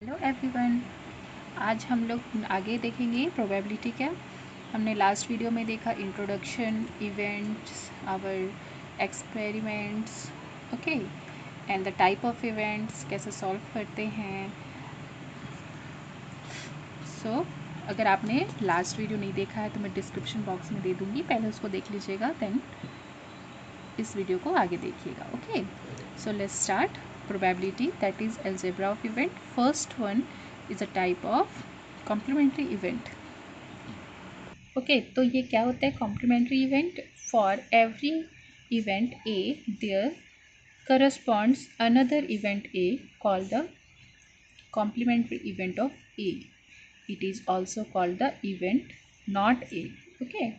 Hello everyone. आज हम लोग आगे देखेंगे प्रोबेबिलिटी क्या। हमने लास्ट वीडियो में देखा introduction, events, our experiments, okay, and the type of events, कैसे सॉल्व करते हैं। सो अगर आपने लास्ट वीडियो नहीं देखा है तो मैं डिस्क्रिप्शन बॉक्स में दे दूँगी, पहले उसको देख लीजिएगा, देन इस वीडियो को आगे देखिएगा। Okay, so let's start. Probability, that is algebra of event. First one is a type of complementary event. Okay, तो ये क्या होता है complementary event? For every event A, there corresponds another event A called the complementary event of A. It is also called the event not A. Okay,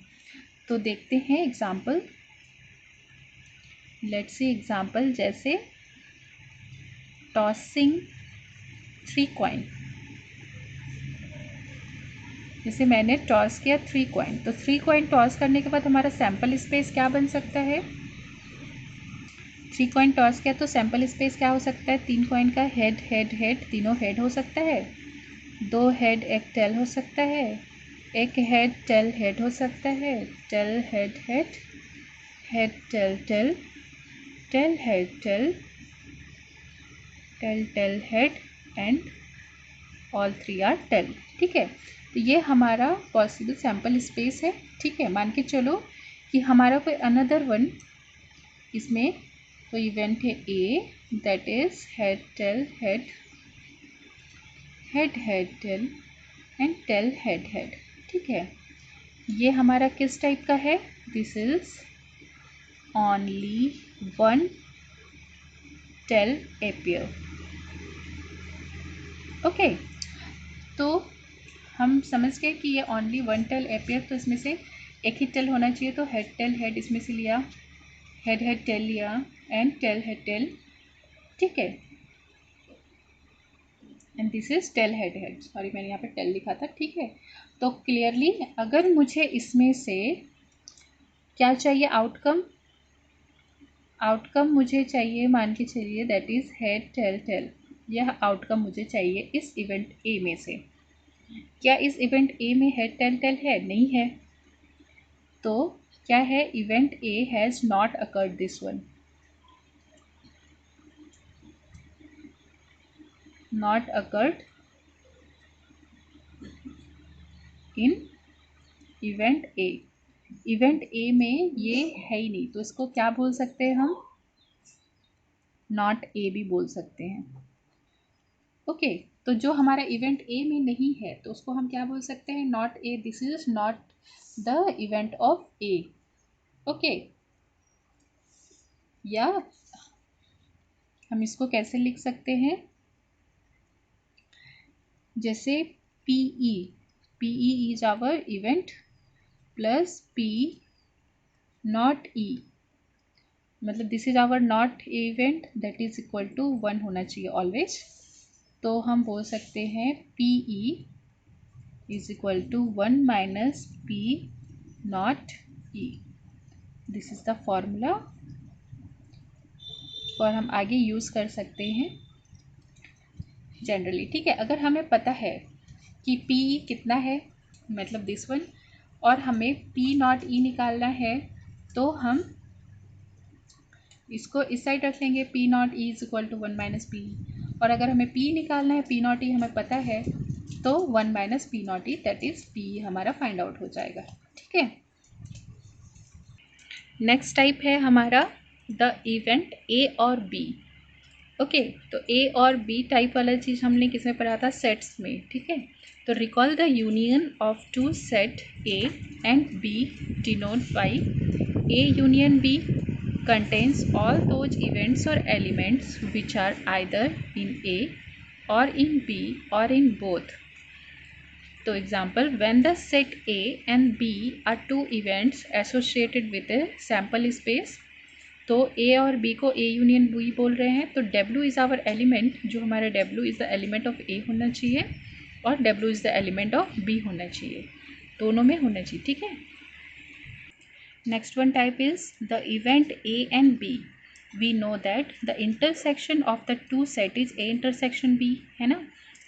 तो देखते हैं example. Let's see example जैसे tossing 3 coin. जैसे मैंने toss किया 3 coin, तो 3 coin toss करने के बाद हमारा सैम्पल स्पेस क्या बन सकता है। 3 कॉइन टॉस किया तो सैम्पल स्पेस क्या हो सकता है। 3 कॉइन का हेड हेड हेड, तीनों हेड हो सकता है। 2 हेड एक टेल हो सकता है। एक हेड टेल हेड हो सकता है। Tail head head, head tail tail, tail head tail, tail tail head and all 3 are tail. ठीक है, तो ये हमारा पॉसिबल सैम्पल स्पेस है। ठीक है, मान के चलो कि हमारा कोई अनदर वन इसमें कोई इवेंट है A, that is head tail head, head head tail and tail head head. ठीक है, ये हमारा किस टाइप का है। This is only one tail appear. Okay, तो हम समझ गए कि ये ओनली वन टेल एपियर, तो इसमें से एक ही टेल होना चाहिए। तो हेड टेल हेड इसमें से लिया, हेड हेड टेल लिया एंड टेल हेड टेल। ठीक है, and this is tell head head. Sorry, मैंने यहाँ पे टेल लिखा था। ठीक है, तो क्लियरली अगर मुझे इसमें से क्या चाहिए आउटकम, आउटकम मुझे चाहिए, मान के चलिए that is head tail tail. यह आउटकम मुझे चाहिए इस इवेंट ए में से। क्या इस इवेंट ए में हेड टेल टेल है? नहीं है। तो क्या है, event A has not occurred this one, not occurred in event A. Event A में ये है ही नहीं, तो इसको क्या बोल सकते हैं हम, नॉट ए भी बोल सकते हैं। ओके, तो जो हमारा इवेंट ए में नहीं है तो उसको हम क्या बोल सकते हैं, not A. This is not the event of A. Okay, या हम इसको कैसे लिख सकते हैं, जैसे PE, PE is our event plus P not E, मतलब this is our not event, that is equal to 1 होना चाहिए ऑलवेज। तो हम बोल सकते हैं P E is equal to 1 minus P not E. This is the formula, और हम आगे यूज़ कर सकते हैं जनरली। ठीक है, अगर हमें पता है कि पी ई कितना है, मतलब दिस वन, और हमें पी नॉट ई निकालना है, तो हम इसको इस साइड रख लेंगे, P not E is equal to 1 minus P. और अगर हमें पी निकालना है, पी नॉट ई हमें पता है, तो 1 minus P not E, that is P हमारा फाइंड आउट हो जाएगा। ठीक है, नेक्स्ट टाइप है हमारा द इवेंट ए और बी। ओके, तो ए और बी टाइप वाला चीज़ हमने किसमें पढ़ा था, सेट्स में। ठीक है, तो recall the union of two set A and B denote by A union B contains all those events or elements which are either in A or in B or in both. तो example, when the set A and B are two events associated with a sample space, तो A और B को A union B बोल रहे हैं, तो W is our element, जो हमारा W is the element of A होना चाहिए और W is the element of B होना चाहिए, दोनों में होना चाहिए। ठीक है, next one type is the event A and B. We know that the intersection of the two set is A intersection B, है ना।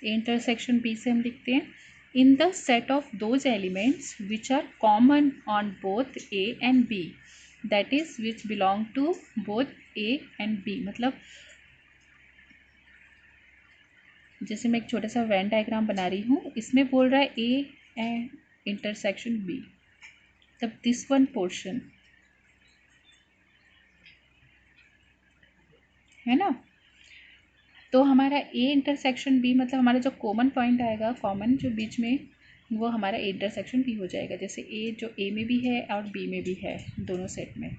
ए इंटरसेक्शन बी से हम लिखते हैं in the set of those elements which are common on both A and B, that is which belong to both A and B. मतलब जैसे मैं एक छोटा सा वेन डायग्राम बना रही हूँ, इसमें बोल रहा है ए एंड इंटरसेक्शन बी, तब दिस वन पोर्शन है ना, तो हमारा ए इंटरसेक्शन बी मतलब हमारा जो कॉमन पॉइंट आएगा, कॉमन जो बीच में, वो हमारा ए इंटरसेक्शन बी हो जाएगा। जैसे ए जो ए में भी है और बी में भी है, दोनों सेट में।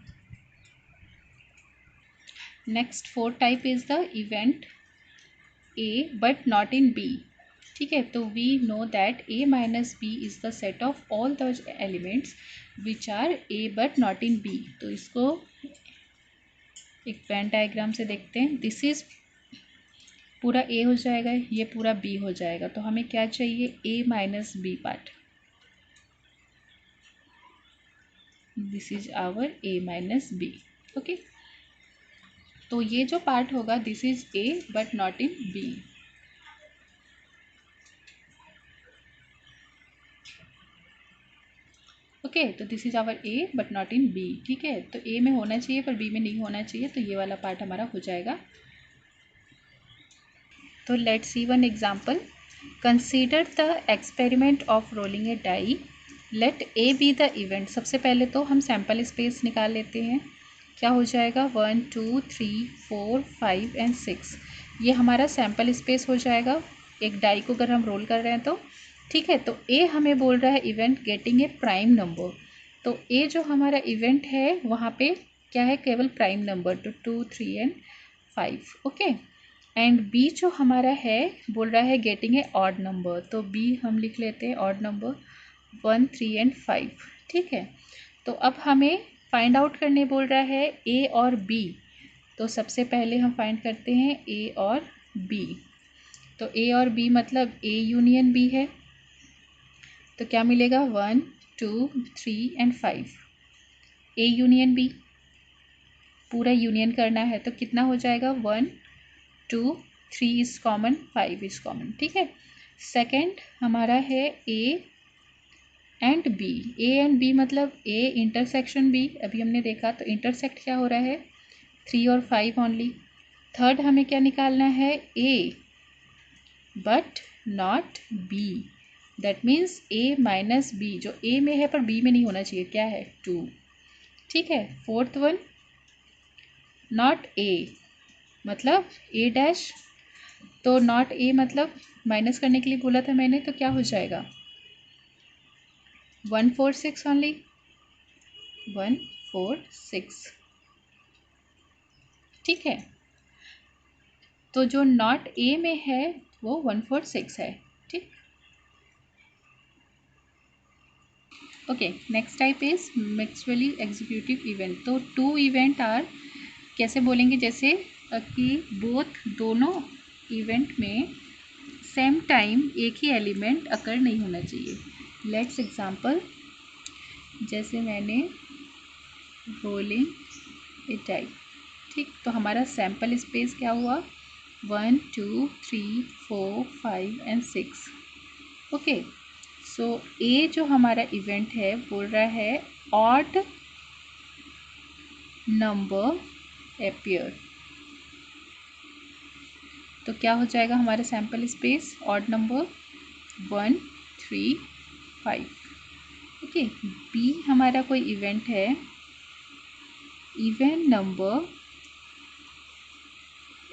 Next fourth type is the event A but not in B. ठीक है, तो we know that A minus B is the set of all the elements which are A but not in B. तो इसको एक Venn diagram से देखते हैं। This is पूरा ए हो जाएगा, ये पूरा बी हो जाएगा, तो हमें क्या चाहिए, A minus B part. This is our A minus B. Okay, तो ये जो पार्ट होगा this is A but not in B. Okay, तो this is our A but not in B. ठीक है, तो ए में होना चाहिए पर बी में नहीं होना चाहिए, तो ये वाला पार्ट हमारा हो जाएगा। तो let's see one example. Consider the experiment of rolling a die, let A B the event. सबसे पहले तो हम सैम्पल स्पेस निकाल लेते हैं। क्या हो जाएगा, 1 2 3 4 5 एंड 6, ये हमारा सैम्पल स्पेस हो जाएगा एक डाई को अगर हम रोल कर रहे हैं तो। ठीक है, तो ए हमें बोल रहा है इवेंट गेटिंग ए प्राइम नंबर, तो ए जो हमारा इवेंट है वहाँ पे क्या है, केवल प्राइम नंबर, तो 2 3 एंड 5। ओके, एंड बी जो हमारा है बोल रहा है गेटिंग ए ऑड नंबर, तो बी हम लिख लेते हैं ऑड नंबर 1 3 एंड 5। ठीक है, तो अब हमें फाइंड आउट करने बोल रहा है ए और बी, तो सबसे पहले हम फाइंड करते हैं ए और बी। तो ए और बी मतलब ए यूनियन बी है, तो क्या मिलेगा, 1 2 3 एंड 5। ए यूनियन बी पूरा यूनियन करना है, तो कितना हो जाएगा, 1 2 3 इज कॉमन, 5 इज कॉमन। ठीक है, सेकंड हमारा है A and B. A and B मतलब ए इंटरसेक्शन बी, अभी हमने देखा, तो इंटरसेक्ट क्या हो रहा है, 3 और 5 ओनली। थर्ड हमें क्या निकालना है, A but not B, that means A minus B, जो ए में है पर बी में नहीं होना चाहिए, क्या है, 2। ठीक है, फोर्थ वन नॉट ए मतलब ए डैश, तो नॉट ए मतलब माइनस करने के लिए बोला था मैंने, तो क्या हो जाएगा, 1 4 6 ओनली, 1 4 6। ठीक है, तो जो नॉट ए में है वो 1 4 6 है। ठीक, okay, next type is mutually executive event. तो टू इवेंट आर, कैसे बोलेंगे, जैसे कि बोथ दोनों इवेंट में सेम टाइम एक ही एलिमेंट अकर नहीं होना चाहिए। लेट्स एग्जांपल, जैसे मैंने रोलिंग ए डाई। ठीक, तो हमारा सैम्पल स्पेस क्या हुआ, 1 2 3 4 5 एंड 6। ओके, सो ए जो हमारा इवेंट है बोल रहा है ऑड नंबर अपीयर, तो क्या हो जाएगा हमारा sample space, odd number 1 3 5। Okay, B हमारा कोई इवेंट है, इवन नंबर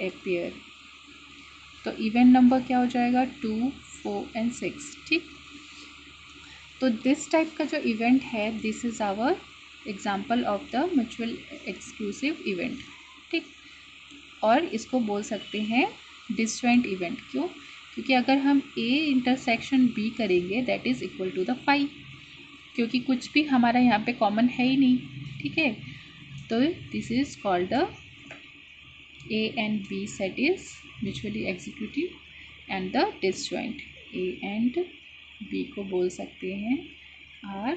अपीयर, तो इवन नंबर क्या हो जाएगा, 2 4 एंड 6। ठीक, तो दिस टाइप का जो इवेंट है this is our example of the mutual exclusive event. ठीक, और इसको बोल सकते हैं डिसजॉइंट इवेंट। क्यों, क्योंकि अगर हम ए इंटरसेक्शन बी करेंगे that is equal to the 5, क्योंकि कुछ भी हमारा यहाँ पे कॉमन है ही नहीं। ठीक है, तो this is called the A and B set is mutually executive and the disjoint. A and B को बोल सकते हैं आर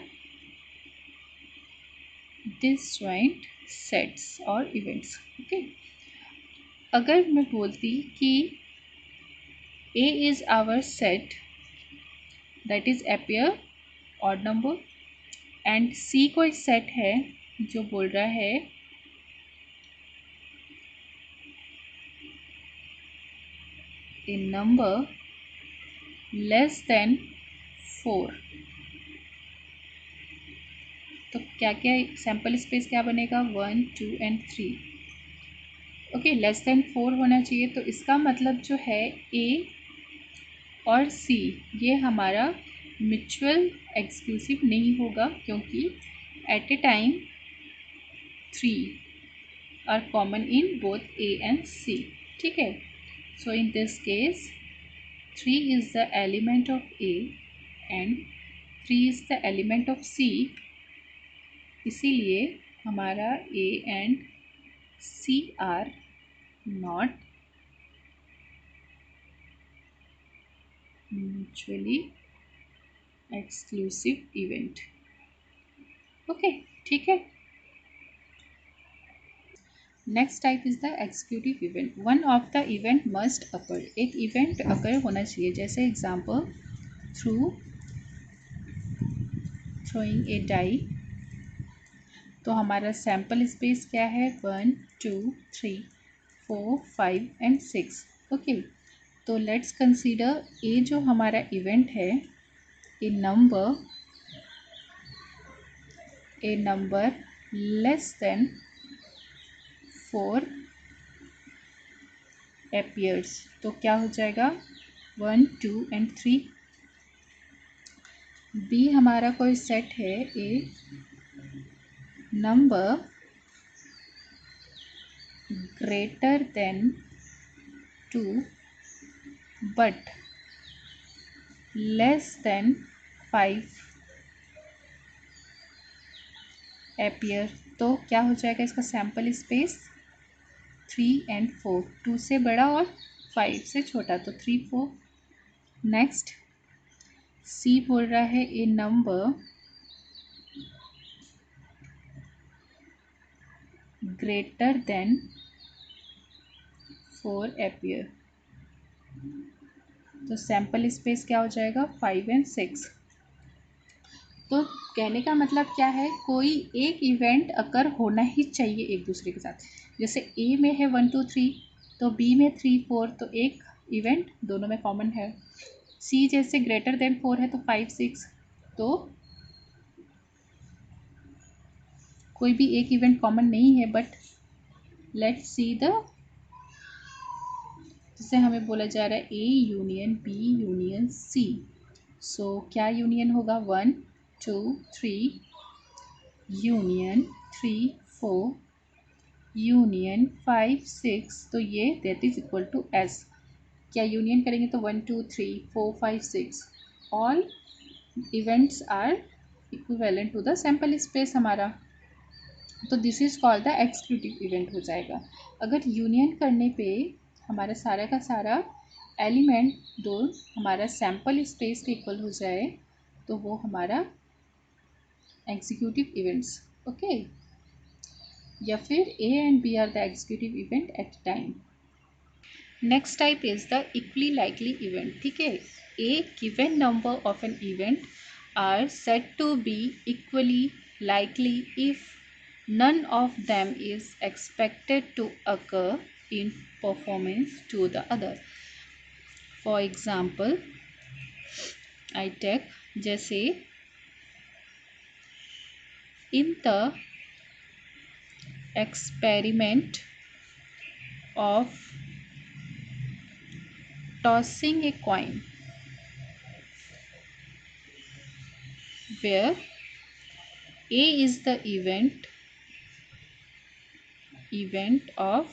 डिसजॉइंट सेट्स और इवेंट्स। ओके, अगर मैं बोलती कि A is our set that is appear odd number and C कोई सेट है जो बोल रहा है a number less than 4। तो क्या क्या सैम्पल स्पेस क्या बनेगा 1 2 एंड 3। ओके, लेस देन 4 होना चाहिए। तो इसका मतलब जो है ए और सी ये हमारा म्यूचुअल एक्सक्लूसिव नहीं होगा क्योंकि at a time 3 are common in both A and C. ठीक है, so in this case 3 is the element of A and 3 is the element of C, इसीलिए हमारा A and C are not mutually exclusive event. Okay, ठीक है। Next type is the executive event. One of the event must occur, एक event अकर होना चाहिए। जैसे example throwing ए die. तो हमारा सैम्पल स्पेस क्या है 1 2 3 4 5 एंड 6। ओके, तो लेट्स कंसीडर ए जो हमारा इवेंट है a number less than 4 appears। तो क्या हो जाएगा 1 2 एंड 3। बी हमारा कोई सेट है a number greater than 2 but less than 5 appear। तो क्या हो जाएगा इसका सैम्पल स्पेस 3 एंड 4, 2 से बड़ा और 5 से छोटा, तो 3 4। नेक्स्ट सी बोल रहा है a number greater then 4 appear। तो सैम्पल स्पेस क्या हो जाएगा 5 एंड 6। तो कहने का मतलब क्या है, कोई एक इवेंट अकर होना ही चाहिए एक दूसरे के साथ। जैसे ए में है 1 2 3 तो बी में 3 4, तो एक इवेंट दोनों में कॉमन है। सी जैसे ग्रेटर देन 4 है तो 5 6, तो कोई भी एक इवेंट कॉमन नहीं है। बट लेट्स सी द, जिसे हमें बोला जा रहा है A union B union C. So क्या यूनियन होगा 1 2 3 यूनियन 3 4 यूनियन 5 6। तो ये that is equal to S. क्या यूनियन करेंगे तो 1 2 3 4 5 6 all events are equivalent to the sample space हमारा। तो this is called the exclusive event हो जाएगा। अगर यूनियन करने पे हमारा सारा का सारा एलिमेंट दो हमारा सैम्पल स्पेस के इक्वल हो जाए तो वो हमारा एग्जीक्यूटिव इवेंट्स। ओके, या फिर A and B are the executive event at time. Next type is the equally likely event. ठीक है, a given number of n event are said to be equally likely if none of them is expected to occur in performance to the other। For example, I take जैसे in the experiment of tossing a coin where A is the event of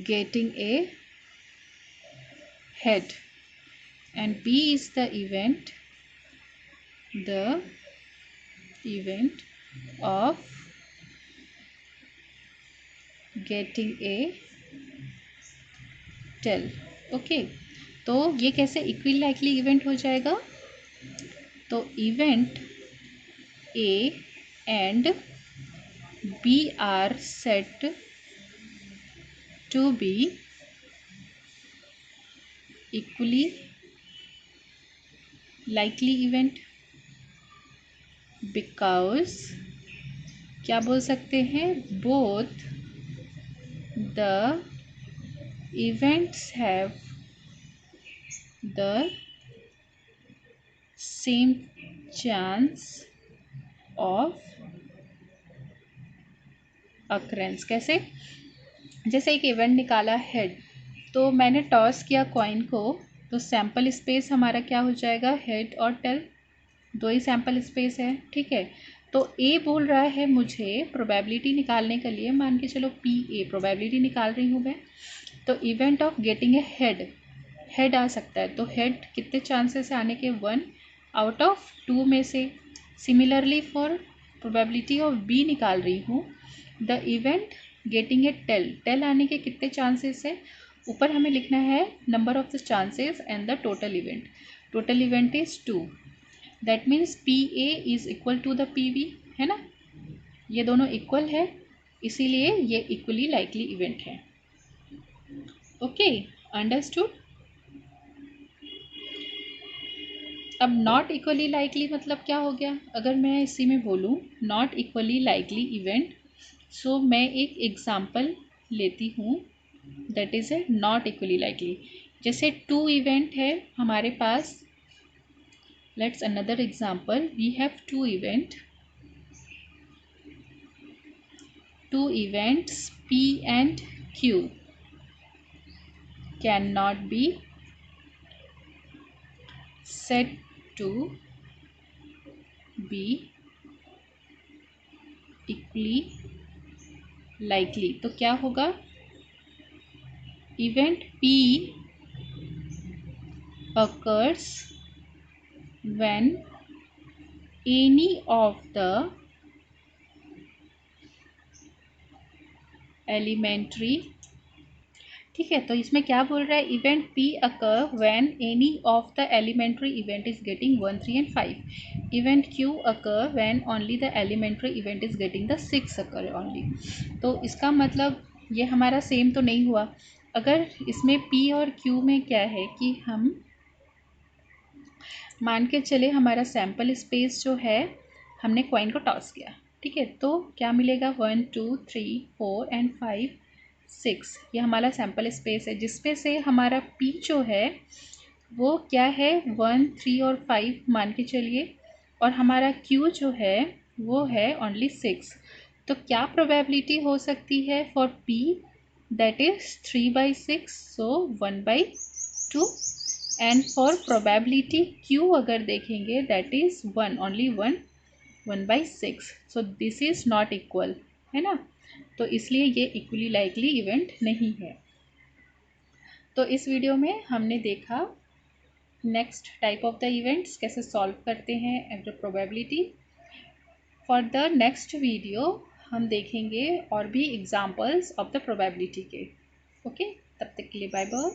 getting a head and B is the event of getting a tail। Okay, तो ये कैसे equal likely event हो जाएगा। तो event A and B are set to be equally likely event because क्या बोल सकते हैं, both the events have the same chance of occurrence। कैसे? जैसे एक इवेंट निकाला हेड, तो मैंने टॉस किया कॉइन को, तो सैम्पल स्पेस हमारा क्या हो जाएगा, हेड और टेल, दो ही सैम्पल स्पेस है, ठीक है। तो ए बोल रहा है मुझे प्रोबेबिलिटी निकालने के लिए, मान के चलो पी ए प्रोबेबिलिटी निकाल रही हूँ मैं, तो event of getting a head आ सकता है, तो हेड कितने चांसेस है आने के, 1 आउट ऑफ 2 में से। Similarly for probability of B निकाल रही हूँ, the event getting a tail आने के कितने चांसेस है, ऊपर हमें लिखना है number of the chances and the total event is 2। That means P A is equal to the P B, है ना, ये दोनों इक्वल है, इसीलिए ये इक्वली लाइकली इवेंट है। Okay, understood. अब नॉट इक्वली लाइकली मतलब क्या हो गया, अगर मैं इसी में बोलूँ not equally likely event, so मैं एक एग्जाम्पल लेती हूँ, that is a not equally likely. जैसे 2 इवेंट है हमारे पास, let's another example, we have 2 events P and Q cannot be said to be equally likely। तो क्या होगा, event P occurs when any of the elementary, ठीक है, तो इसमें क्या बोल रहा है, event P occur when any of the elementary event is getting 1, 3 and 5। Event Q occur when only the elementary event is getting the 6 occur only। तो इसका मतलब ये हमारा सेम तो नहीं हुआ। अगर इसमें P और Q में क्या है कि हम मान के चले हमारा सैम्पल स्पेस जो है, हमने कॉइन को टॉस किया, ठीक है, तो क्या मिलेगा, 1, 2, 3, 4 and 5, 6, ये हमारा सैम्पल स्पेस है, जिसपे से हमारा P जो है वो क्या है, 1, 3 और 5 मान के चलिए, और हमारा Q जो है वो है ओनली 6। तो क्या प्रोबेबिलिटी हो सकती है for P, that is 3/6, so 1/2। And for probability Q अगर देखेंगे, that is 1, only 1/6, so this is not equal, है ना, तो इसलिए ये इक्वली लाइकली इवेंट नहीं है। तो इस वीडियो में हमने देखा next type of the events कैसे सॉल्व करते हैं and probability. For the next video हम देखेंगे और भी एग्जांपल्स ऑफ द प्रोबेबिलिटी के। ओके, तब तक के लिए बाय बाय।